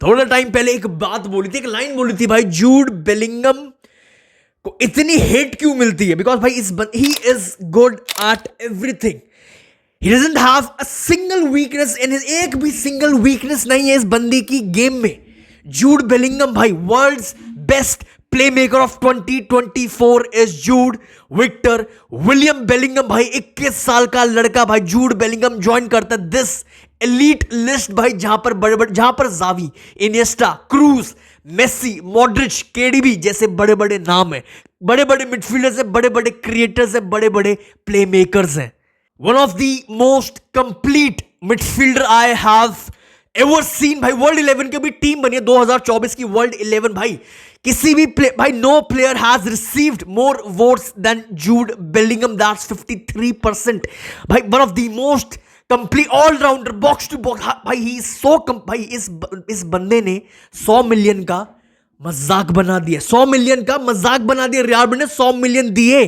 थोड़ा टाइम पहले एक बात बोली थी, एक लाइन बोली थी भाई, जूड बेलिंगम को इतनी हेट क्यों मिलती है? बिकॉज भाई he is good at everything, he doesn't have a single weakness in his, एक भी सिंगल वीकनेस नहीं है इस बंदी की गेम में। जूड बेलिंगम भाई world's best playmaker of 2024 is Jude Victor William Bellingham भाई, 21 साल का लड़का भाई जूड बेलिंगम ज्वाइन करता है दिस एलीट लिस्ट भाई, जहां पर Xavi, Iniesta, Kroos, Messi, Modric, KDB जैसे बड़े बड़े नाम है, बड़े बड़े मिडफील्डर्स है, बड़े बड़े क्रिएटर्स है, बड़े बड़े प्ले मेकर्स हैं। One of the most complete midfielder I have ever seen भाई। वर्ल्ड 11 की भी टीम बनी है 2024 की वर्ल्ड 11 भाई, किसी भी भाई no player has received more votes than Jude Bellingham, that's 53% भाई। One of the most complete allrounder, box to box भाई, ही इज सो भाई। इस बंदे ने 100 मिलियन का मजाक बना दिया, 100 मिलियन का मजाक बना दिया। रियल मैड्रिड ने 100 मिलियन दिए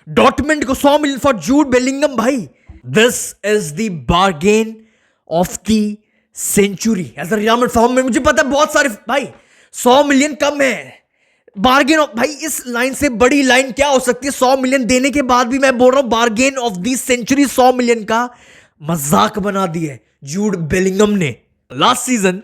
डॉर्टमुंड को, 100 मिलियन फॉर जूड बेलिंगम भाई। This is the bargain of the century as a Real Madrid form में। मुझे पता है बहुत सारे भाई 100 मिलियन कम है, बार्गेन ऑफ भाई, इस लाइन से बड़ी लाइन क्या हो सकती है? 100 मिलियन देने के बाद भी मैं बोल रहा हूं bargain of the century, 100 million का मजाक बना दिया जूड बेलिंगम ने। लास्ट सीजन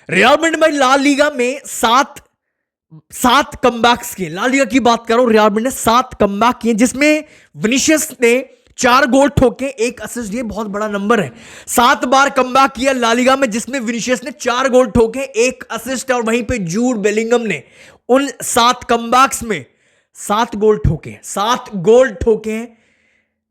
रियल मैड्रिड भाई ला लीगा में सात कमबैक्स किए, ला लीगा की बात कर रहा हूं, रियल मैड्रिड ने 7 कमबैक किए, जिसमें विनीशियस ने 4 गोल ठोके, 1 असिस्ट दिए, बहुत बड़ा नंबर है। 7 बार कमबैक किया ला लीगा में, जिसमें विनीशियस ने 4 गोल ठोके, 1 असिस्ट, और वहीं पे जूड बेलिंगम ने उन 7 कमबैक्स में 7 गोल ठोके,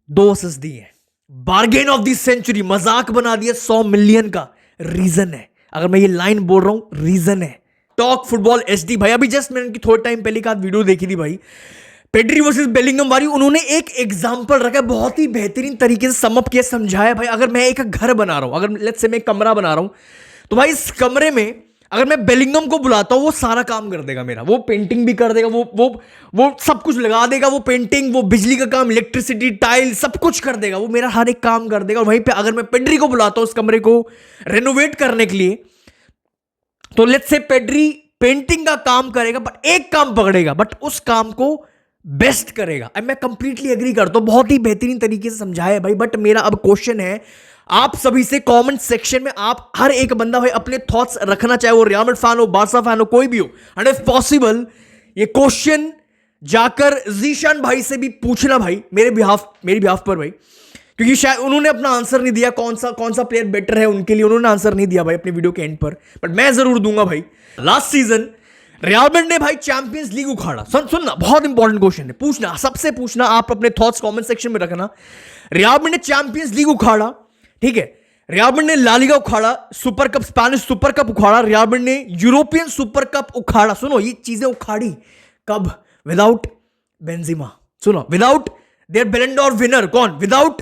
2 असिस्ट दिए। बार्गेन ऑफ द सेंचुरी, मजाक बना दिया 100 मिलियन का। रीजन है, अगर मैं ये लाइन बोल रहा हूं, रीजन है टॉक फुटबॉल एचडी भाई। अभी जस्ट मैंने उनकी थोड़े टाइम पहले की वीडियो देखी थी भाई, पेड्री वर्सेस बेलिंगम वाली। उन्होंने एक एग्जांपल रखा, बहुत ही बेहतरीन तरीके से समअप किया, समझाया भाई। अगर मैं एक घर बना रहा हूं, अगर लेट्स से मैं एक कमरा बना रहा हूं, तो भाई इस कमरे में अगर मैं बेलिंगम को बुलाता हूं, वो सारा काम कर देगा मेरा, वो पेंटिंग भी कर देगा, वो सब कुछ लगा देगा, वो पेंटिंग, वो बिजली का काम, इलेक्ट्रिसिटी, टाइल, सब कुछ कर देगा, वो मेरा हर एक काम कर देगा। और वहीं पे अगर मैं पेड्री को बुलाता हूं उस कमरे को रेनोवेट करने के लिए, तो लेट्स से पेड्री पेंटिंग का काम करेगा, बट एक काम पकड़ेगा, बट उस काम को बेस्ट करेगा। मैं कंप्लीटली एग्री करता हूं, बहुत ही बेहतरीन तरीके से समझाया भाई। बट मेरा अब क्वेश्चन है आप सभी से, कमेंट सेक्शन में आप हर एक बंदा भाई अपने थॉट्स रखना, चाहे वो रियल मैड्रिड फैन हो, बार्सा फैन हो, कोई भी हो, एंड इफ पॉसिबल ये क्वेश्चन जाकर जीशान भाई से भी पूछना भाई, मेरे बिहाफ पर भाई, क्योंकि शायद उन्होंने अपना आंसर नहीं दिया, कौन सा प्लेयर बेटर है उनके लिए, उन्होंने आंसर नहीं दिया भाई अपने वीडियो के एंड पर, बट मैं जरूर दूंगा भाई। लास्ट सीजन रियल मैड्रिड ने भाई चैंपियंस लीग उखाड़ा, सुनना बहुत इंपॉर्टेंट क्वेश्चन है, पूछना, सबसे पूछना, आप अपने थॉट्स कमेंट सेक्शन में रखना। रियल मैड्रिड ने चैंपियंस लीग उखाड़ा, ठीक है, रियल मैड्रिड ने ला लीगा उखाड़ा, Super Cup, Spanish Super Cup उखाड़ा, रियल मैड्रिड ने यूरोपियन सुपर कप उखाड़ा। सुनो, ये चीजें उखाड़ी कब? विदाउट बेंजेमा, सुनो, without their Ballon d'Or winner कौन, विदाउट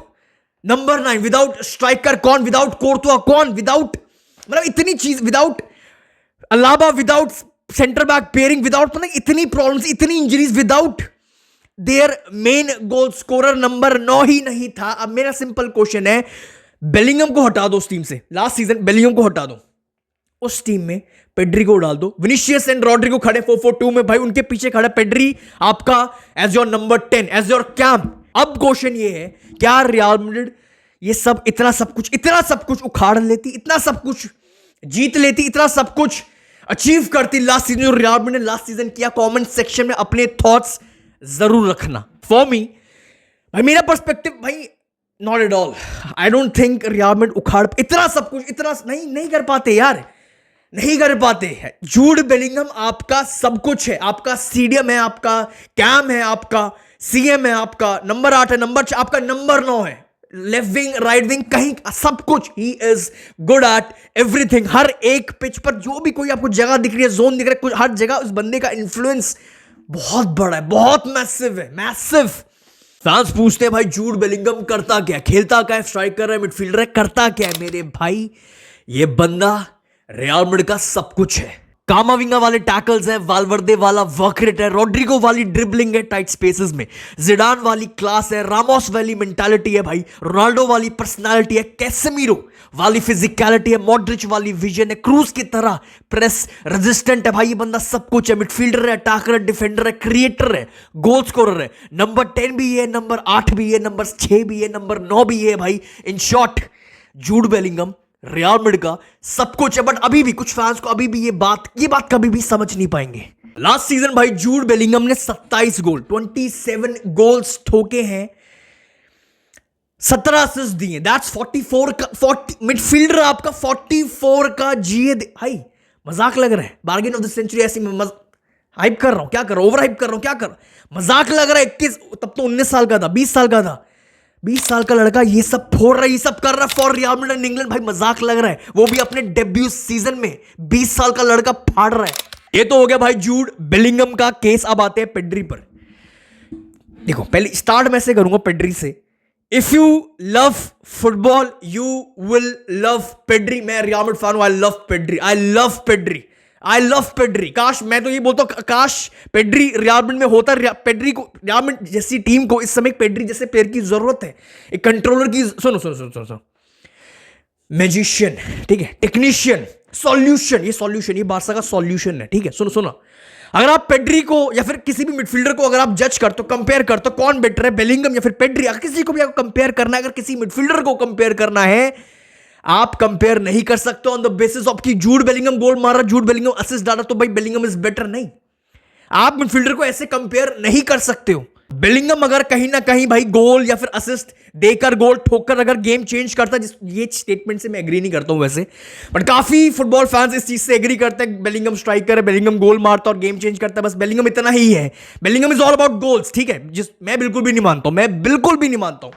नंबर 9, विदाउट स्ट्राइकर कौन, विदाउट कोर्तुआ कौन, विदाउट, मतलब इतनी चीज, without Alaba, without centre back pairing, without, मतलब इतनी प्रॉब्लम्स, इतनी injuries, without their main goal scorer number 9 ही नहीं था। अब मेरा सिंपल क्वेश्चन है, बेलिंगम को हटा दो उस टीम से, लास्ट सीजन बेलिंगम को हटा दो, उस टीम में पेड्री को डाल दो, विनीशियस एंड रॉड्रिगो खड़े 4-4-2 में भाई, उनके पीछे खड़ा पेड्री आपका as your number 10, as your camp. अब क्वेश्चन ये है, क्या रियल मैड्रिड ये सब इतना सब कुछ उखाड़ लेती, इतना सब कुछ जीत लेती, इतना सब कुछ अचीव करती लास्ट सीजन जो रियल मैड्रिड ने लास्ट सीजन किया? कमेंट सेक्शन में अपने थॉट्स जरूर रखना। फॉर मी भाई, मेरा पर्सपेक्टिव भाई, not at all, I don't think real Madrid उखाड़ इतना सब कुछ, इतना नहीं कर पाते यार, नहीं कर पाते हैं। जूड बेलिंगम आपका सब कुछ है, आपका सीडीएम है, आपका कैम है, आपका सीएम है, आपका नंबर 8 है, नंबर 6 आपका नंबर 9 है, लेफ्ट विंग, राइट विंग, कहीं सब कुछ, he is good at everything. हर एक पिच पर जो भी कोई आपको जगह दिख रही है, जोन दिख रहा है, कुछ हर जगह उस बंदे का इन्फ्लुएंस बहुत बड़ा है, बहुत मैसिव है, मैसिव। फैंस पूछते हैं भाई जूड बेलिंगम करता क्या, खेलता क्या है, स्ट्राइकर है, मिडफील्डर है, करता क्या है? मेरे भाई ये बंदा रियल मैड्रिड का सब कुछ है। कामाविंगा वाले टैकल्स हैं, वालवर्दे वाला वर्क रेट है, रोड्रिगो वाली ड्रिबलिंग है टाइट स्पेसेस में, जिडान वाली क्लास है, रामोस वाली मेंटालिटी है भाई, रोनाल्डो वाली पर्सनालिटी है, कैसेमीरो वाली फिजिकलिटी है, मॉड्रिच वाली विजन है, क्रूज की तरह प्रेस रेजिस्टेंट है भाई, ये बंदा सब कुछ है, मिडफील्डर है, अटैकर है, डिफेंडर है, क्रिएटर है, गोल स्कोरर है, नंबर 10 भी है, नंबर 8 भी है, नंबर 6 भी है, नंबर 9 भी है भाई। In short Jude Bellingham real Madrid का सब कुछ है। बट अभी भी कुछ फैंस को अभी भी ये बात कभी भी समझ नहीं पाएंगे। लास्ट सीजन भाई जूड बेलिंगम ने 27 गोल 27 गोल्स ठोके हैं, 17 असिस्ट दिए, दैट्स 44 का 40 मिडफील्डर आपका 44 का जीए भाई मजाक लग रहा है। बार्गेन ऑफ द सेंचुरी ऐसी हाइप कर रहा हूं, क्या कर रहा हूं, ओवर हाइप कर रहा हूं, क्या कर मजाक लग रहा है। 21 तब तो 19 साल का था, 20 साल का था, 20 साल का लड़का ये सब फोड़ रहा है, ये सब कर रहा है for real Madrid and England भाई, मजाक लग रहा है। वो भी अपने डेब्यू सीजन में 20 साल का लड़का फाड़ रहा है। ये तो हो गया भाई जूड बेलिंगम का केस। अब आते हैं पेड्री पर। देखो पहले स्टार्ट मैं से करूंगा पेड्री से। If you love football you will love Pedri. मैं रियल मैड्रिड फैन हूं, I love Pedri, I love Pedri, I love Pedri. काश, मैं तो ये बोलता हूं काश पेड्री रियल मैड्रिड में होता। पेड्री को रियल मैड्रिड जैसी टीम को इस समय पेड्री जैसे प्लेयर की जरूरत है, एक कंट्रोलर की। सुनो सुनो सुनो सुनो, मैजिशियन, ठीक है, टेक्नीशियन, सॉल्यूशन, ये सॉल्यूशन, ये बारसा का सॉल्यूशन है, ठीक है। सुनो सुनो, अगर आप पेड्री को या फिर किसी भी मिडफील्डर को अगर आप जज करते हो, कंपेयर करते हो, कौन बेटर है बेलिंगम या फिर पेड्री, अगर किसी को भी आपको कंपेयर करना है, अगर किसी मिडफील्डर को कंपेयर करना है, आप कंपेयर नहीं कर सकते ऑन द बेसिस ऑफ कि जूड बेलिंगम गोल मार रहा, जूड बेलिंगम असिस्ट डाला तो भाई बेलिंगम इज बेटर। नहीं, आप मिडफील्डर को ऐसे कंपेयर नहीं कर सकते हो। बेलिंगम अगर कहीं ना कहीं भाई गोल या फिर असिस्ट देकर, गोल ठोककर अगर गेम चेंज करता, ये स्टेटमेंट से मैं एग्री नहीं करता हूं वैसे, बट काफी फुटबॉल फैंस इस चीज से एग्री करते हैं। बेलिंगम स्ट्राइकर है, बेलिंगम गोल मारता और गेम चेंज करता है, बस बेलिंगम इतना ही है। Bellingham is all about goals, ठीक है, मैं बिल्कुल भी नहीं मानता हूं, मैं बिल्कुल भी नहीं मानता हूं।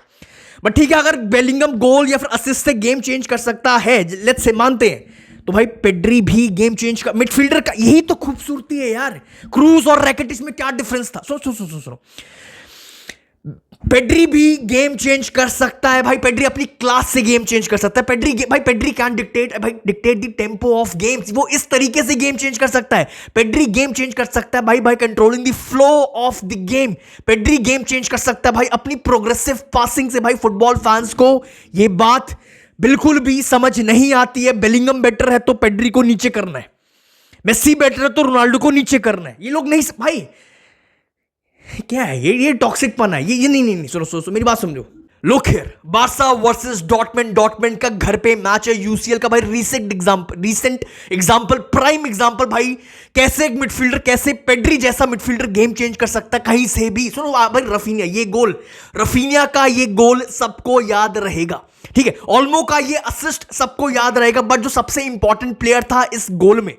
बट ठीक है, अगर बेलिंगम गोल या फिर असिस्ट से गेम चेंज कर सकता है, लेट्स से मानते हैं, तो भाई पेड्री भी गेम चेंज का मिडफील्डर का, यही तो खूबसूरती है यार। क्रूज और रैकेटिच में क्या डिफरेंस था? सुनो, पेड्री भी गेम चेंज कर सकता है भाई, पेड्री अपनी क्लास से गेम चेंज कर सकता है। Pedri can dictate the tempo of games, वो इस तरीके से गेम चेंज कर सकता है। पेड्री गेम चेंज कर सकता है भाई controlling the flow of the game. Pedri game change कर सकता है भाई अपनी प्रोग्रेसिव पासिंग से। भाई फुटबॉल फैंस को ये बात बिल्कुल भी समझ नहीं आती है। बेलिंगम बेटर है तो पेड्री को नीचे करना है, मेसी बेटर है तो रोनाल्डो को नीचे करना है। ये लोग नहीं भाई, क्या है ये टॉक्सिक पना है ये नहीं। सुनो मेरी बात समझो। लुक हियर, बार्सा वर्सेस डॉर्टमेंट का घर पे मैच है यूसीएल का भाई। रीसेंट एग्जांपल, प्राइम एग्जांपल भाई, कैसे एक मिडफील्डर, कैसे पेड्री जैसा मिडफील्डर गेम चेंज कर सकता है कहीं से भी। सुनो भाई, रफीनिया का ये गोल सबको याद रहेगा, ठीक है। ओल्मो का ये असिस्ट सबको याद रहेगा, बट जो सबसे इंपॉर्टेंट प्लेयर था इस गोल में,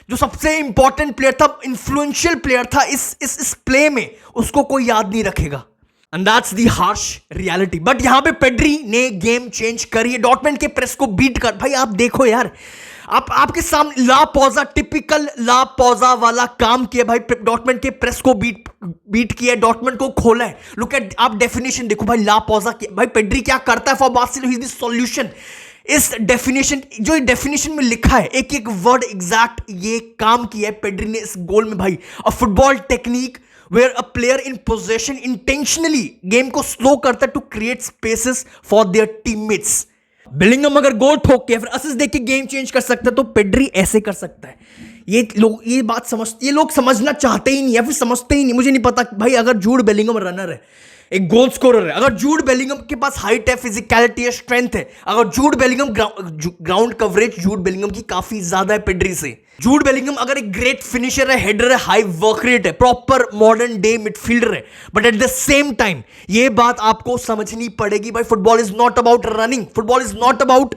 जो सबसे इंपॉर्टेंट प्लेयर था, इन्फ्लुएंशियल प्लेयर था इस प्ले में, उसको कोई याद नहीं रखेगा। And that's the harsh reality. But यहां पे पेड्री ने गेम चेंज करी है डॉर्टमेंट के प्रेस को बीट कर। भाई आप देखो यार, आपके सामने टिपिकल ला पौजा वाला काम किया भाई। डॉर्टमेंट के प्रेस को बीट किया, डॉर्टमेंट को खोला है। लुक एट, आप डेफिनेशन देखो भाई, ला पौजा भाई पेड्री क्या करता है for Barcelona, he is the solution. इस डेफिनेशन, जो डेफिनेशन में लिखा है, एक एक वर्ड एग्जैक्ट ये काम किया है पेड्री ने इस गोल में भाई। अ football technique where a player in possession intentionally game को स्लो करता है to create spaces for their teammates। Bellingham अगर गोल ठोक के फिर असिस्ट देके गेम चेंज कर सकता है, तो पेड्री ऐसे कर सकता है। ये लोग समझना चाहते ही नहीं या फिर समझते ही नहीं, मुझे नहीं पता भाई। अगर जूड बेलिंगम रनर है, एक गोल स्कोरर है, अगर जूड बेलिंगम के पास हाइट है, फिजिकलिटी है, स्ट्रेंथ है, अगर Jude Bellingham ground coverage Jude Bellingham की काफी ज्यादा है पेड्री से। जूड बेलिंगम अगर एक ग्रेट फिनिशर है, हेडर है, हाई वर्क रेट है, प्रॉपर मॉडर्न डे मिडफील्डर है, but at the same time ये बात आपको समझनी पड़ेगी भाई, football is not about running, football is not about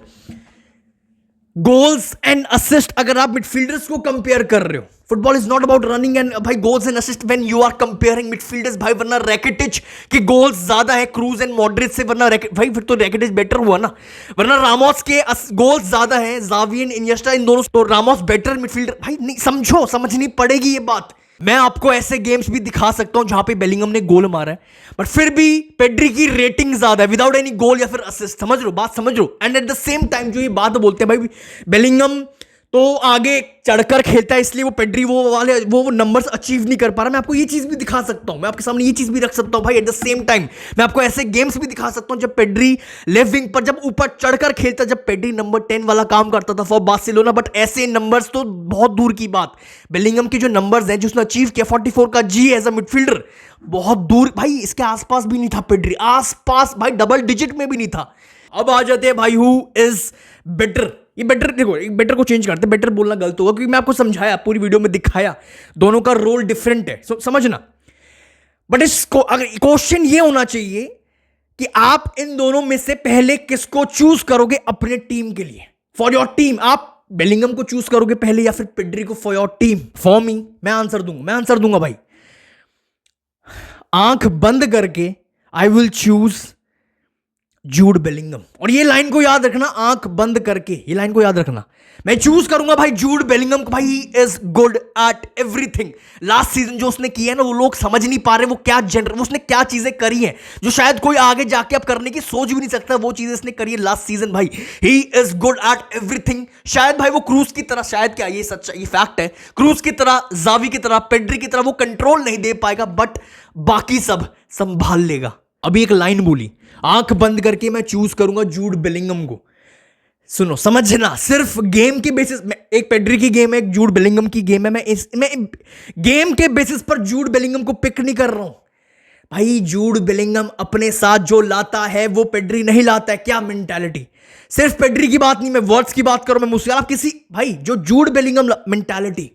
goals and assist. अगर आप मिडफील्डर्स को कंपेयर कर रहे हो, football is not about running and भाई goals and assist when you are comparing midfielders भाई। वरना रैकेटिच के गोल्स ज्यादा है क्रूज एंड मॉड्रिच से, वरना भाई फिर तो रैकेटिच बेटर हुआ ना। वरना रामोस के गोल्स ज्यादा है, ज़ावी एंड इनिएस्टा, इन दोनों तो रामोस बेटर मिडफील्डर भाई। नहीं समझनी पड़ेगी ये बात। मैं आपको ऐसे गेम्स भी दिखा सकता हूं जहां पे बेलिंगम ने गोल मारा है, बट फिर भी पेड्री की रेटिंग ज्यादा है विदाउट एनी गोल या फिर असिस्ट। समझ लो बात, समझ लो। And at the same time जो ये बात बोलते हैं भाई बेलिंगम तो आगे चढ़कर खेलता है, इसलिए वो पेड्री वो नंबर्स अचीव नहीं कर पा रहा। मैं आपको ये चीज भी दिखा सकता हूं, मैं आपके सामने ये चीज भी रख सकता हूं भाई। एट द सेम टाइम मैं आपको ऐसे गेम्स भी दिखा सकता हूं जब पेड्री लेफ्ट विंग पर जब ऊपर चढ़कर खेलता, जब पेड्री नंबर 10 वाला काम करता था फॉर बार्सिलोना। बट ऐसे नंबर्स तो बहुत दूर की बात, बेलिंगम के जो नंबर्स हैं जो उसने अचीव किया 44 का जी एज अ मिडफील्डर, बहुत दूर भाई, इसके आसपास भी नहीं था पेड्री, आसपास भाई डबल डिजिट में भी नहीं था। अब आ जाते हैं भाई हु इज बेटर। ये बेटर देखो, एक बेटर को चेंज करते, बेटर बोलना गलत होगा क्योंकि मैं आपको समझाया, पूरी वीडियो में दिखाया, दोनों का रोल डिफरेंट है, समझना। बट इसको अगर क्वेश्चन ये होना चाहिए कि आप इन दोनों में से पहले किसको चूज करोगे अपने टीम के लिए, फॉर योर टीम। आप बेलिंगम को चूज करोगे पहले या फिर पेड्री को for your team? For me, मैं आंसर दूंगा भाई। आंख बंद करके I will choose Jude Bellingham. और ये लाइन को याद रखना, आंख बंद करके ये लाइन को याद रखना, मैं चूज करूंगा भाई जूड बेलिंगम को। भाई he is good at everything. Last season जो उसने किया है ना, वो लोग समझ नहीं पा रहे वो उसने क्या चीजें करी हैं जो शायद कोई आगे जाके अब करने की सोच भी नहीं सकता। वो चीजें इसने करी है लास्ट सीजन भाई। He is good at everything. शायद भाई वो क्रूज की तरह, शायद क्या, ये सच्चा, ये फैक्ट है, क्रूज की तरह, जावी की तरह, पेड्री की तरह वो कंट्रोल नहीं दे पाएगा, बट बाकी सब संभाल लेगा। अभी एक लाइन बोली, आंख बंद करके मैं चूज करूंगा जूड बेलिंगम को। सुनो, समझना, सिर्फ गेम के बेसिस, एक पेड्री की गेम है, एक जूड बेलिंगम की गेम है, मैं गेम के बेसिस पर जूड बेलिंगम को पिक नहीं कर रहा हूं भाई। जूड बेलिंगम अपने साथ जो लाता है वो पेड्री नहीं लाता है। क्या मेंटालिटी, सिर्फ पेड्री की बात नहीं, मैं वर्ड्स की बात करूं, मैं मुझसे आप किसी भाई, जो जूड बेलिंगम मेंटालिटी,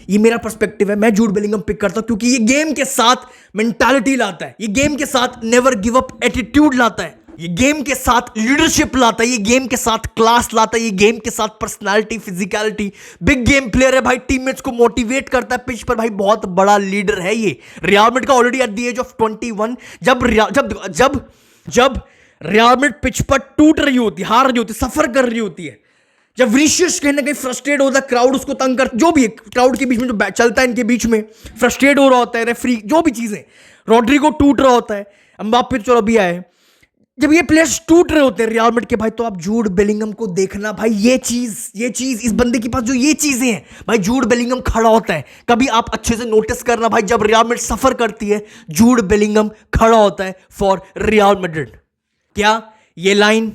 ये मेरा पर्सपेक्टिव है, मैं जूड बेलिंगम पिक करता हूं क्योंकि ये गेम के साथ मेंटालिटी लाता है, ये गेम के साथ नेवर गिव अप एटीट्यूड लाता है, ये गेम के साथ लीडरशिप लाता है, ये गेम के साथ क्लास लाता है, ये गेम के साथ personality, physicality, big game player है भाई, टीममेट्स को मोटिवेट करता है पिच पर भाई, बहुत बड़ा लीडर है ये। रियल मैड्रिड का already at the age of 21 जब रियल मैड्रिड पिच पर टूट रही होती, हार रही होती, सफर कर रही होती है, जब विनीशियस कहीं ना कहीं फ्रस्ट्रेट होता है, क्राउड उसको तंग कर, जो भी क्राउड के बीच में जो चलता है, इनके बीच में फ्रस्ट्रेट हो रहा होता है, रेफरी, जो भी चीजें, रोड्रिगो टूट रहा होता है, एम्बाप्पे चलो अभी आए, जब ये प्लेयर्स टूट रहे होते हैं रियल मैड्रिड के भाई, तो आप जूड बेलिंगम को देखना भाई, ये चीज इस बंदे के पास जो ये चीजें हैं भाई, जूड बेलिंगम खड़ा होता है। कभी आप अच्छे से नोटिस करना भाई, जब रियल मैड्रिड सफर करती है, जूड बेलिंगम खड़ा होता है फॉर रियल मैड्रिड। क्या ये लाइन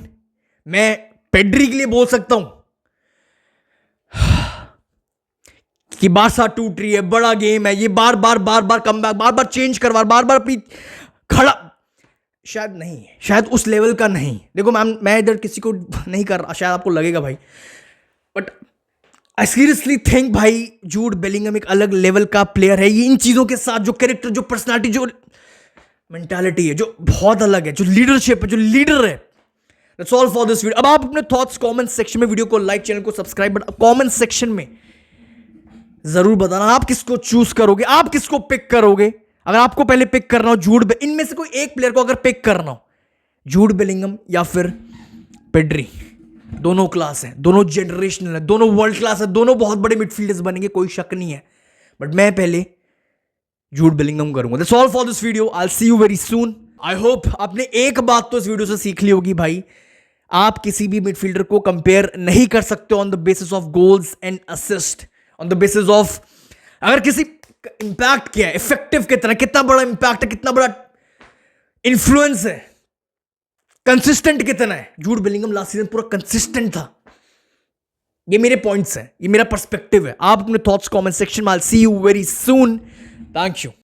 मैं पेड्री के लिए बोल सकता हूं कि बारसा टूट रही है, बड़ा गेम है, ये बार बार कमबैक, बार बार चेंज करवा, बार बार खड़ा, शायद नहीं, शायद उस लेवल का नहीं। देखो मैं इधर किसी को नहीं कर रहा, शायद आपको लगेगा भाई, बट आई सीरियसली थिंक भाई जूड बेलिंगम एक अलग लेवल का प्लेयर है। ये इन चीजों के साथ जो कैरेक्टर, जो पर्सनालिटी, जो मेंटालिटी है, जो बहुत अलग है, जो लीडरशिप है, जो लीडर है। That's all for this video. अब आप अपने थॉट्स कमेंट सेक्शन में, वीडियो को लाइक, चैनल को सब्सक्राइब, बट कमेंट सेक्शन में जरूर बताना आप किसको चूज करोगे, आप किसको पिक करोगे। अगर आपको पहले पिक करना हो इनमें से कोई एक प्लेयर को अगर पिक करना हो, जूड बेलिंगम या फिर पेड्री, दोनों क्लास है, दोनों जनरेशनल है, दोनों वर्ल्ड क्लास है, दोनों बहुत बड़े मिडफील्डर्स बनेंगे, कोई शक नहीं है, बट मैं पहले जूड बेलिंगम करूंगा। That's all for this video. I'll see you very soon. I hope आपने एक बात तो इस वीडियो से सीख ली होगी भाई, आप किसी भी मिडफील्डर को कंपेयर नहीं कर सकते on the basis of goals and assist, on the basis of अगर किसी इंपैक्ट क्या है, इफेक्टिव कितना, कितना बड़ा इंपैक्ट है, कितना बड़ा इन्फ्लुएंस है, कंसिस्टेंट कितना है। जूड बेलिंगम लास्ट सीजन पूरा कंसिस्टेंट था। ये मेरे पॉइंट्स हैं, ये मेरा पर्सपेक्टिव है। आप अपने थॉट्स कमेंट सेक्शन में, I'll see you very soon. Thank you.